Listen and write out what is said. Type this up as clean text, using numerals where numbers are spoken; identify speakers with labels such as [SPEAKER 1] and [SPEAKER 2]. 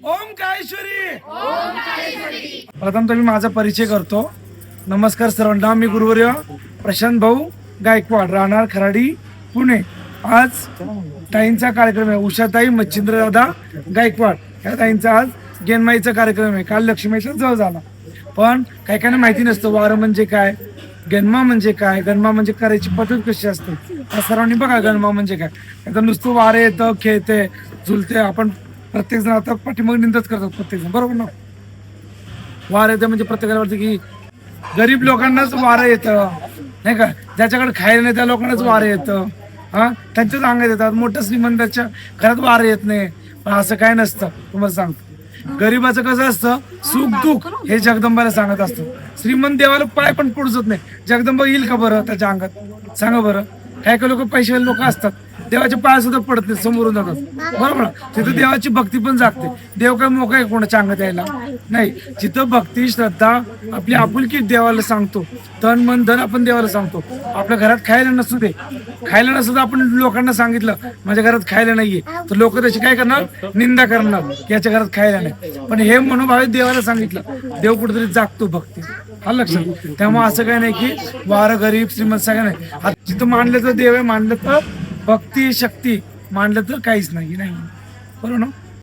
[SPEAKER 1] ओंकारेश्वरी. प्रथम तर मी माझा परिचय करतो. नमस्कार सर्वांना. मी गुरुवर्य प्रशांत भाऊ गायकवाड, राहणार खराडी, पुणे. आज ताईंचा कार्यक्रम आहे. उषाताई मच्छिंद्रदादा गायकवाड या ताईंचा आज गेनमाईचा कार्यक्रम आहे. काल लक्ष्मीचा जळ झाला. पण काही काही माहिती नसतं वारं म्हणजे काय, गणमा म्हणजे काय, गणमा म्हणजे करायची पद्धत कशी असते. या सर्वांनी बघा गणमा म्हणजे काय. आता नुसतं वारं येतं, खेळते, झुलते. आपण प्रत्येक जण आता पाठीमागे निंदाच करतात प्रत्येक जण, बरोबर ना. वारं येतं म्हणजे प्रत्येकाला वाटतं की गरीब लोकांनाच वारं येतं नाही का, ज्याच्याकडे खायला नाही त्या लोकांनाच वारं येतं. त्यांच्याच अंगात येतात. मोठ्या श्रीमंताच्या घरात वारं येत नाही. पण असं काय नसतं. तुम्हाला सांगतो, गरीबाचं कसं असतं, सुख दुःख हे जगदंबाला सांगत असतं. श्रीमंत देवाला पाय पण पुढत नाही. जगदंबा येईल का बरं त्याच्या अंगात, सांगा बरं. काही काही लोक पैशावाले लोक असतात, देवाच्या पाया सुद्धा पडत नाही, समोरून जातात, बरोबर. तिथं देवाची भक्ती पण जागते. देव काय मोका आहे कोणाच्या अंगात यायला नाही. जिथं भक्ती श्रद्धा आपली आपुलकी देवाला सांगतो, तन मन धन आपण देवाला सांगतो. आपल्या घरात खायला नसू दे, खायला नसू दे, आपण लोकांना सांगितलं माझ्या घरात खायला नाहीये, तर लोक त्याची काय करणार, निंदा करणार की याच्या घरात खायला नाही. पण हे मनोभावे देवाला सांगितलं, देव कुठेतरी जागतो भक्ती. हा लक्षात. त्यामुळे असं काय नाही की वारं गरीब श्रीमंत सगळं नाही. जिथं मानलं तर देव आहे, मानलं तर भक्ती शक्ती, मानलं तर काहीच नाही, बरोबर ना.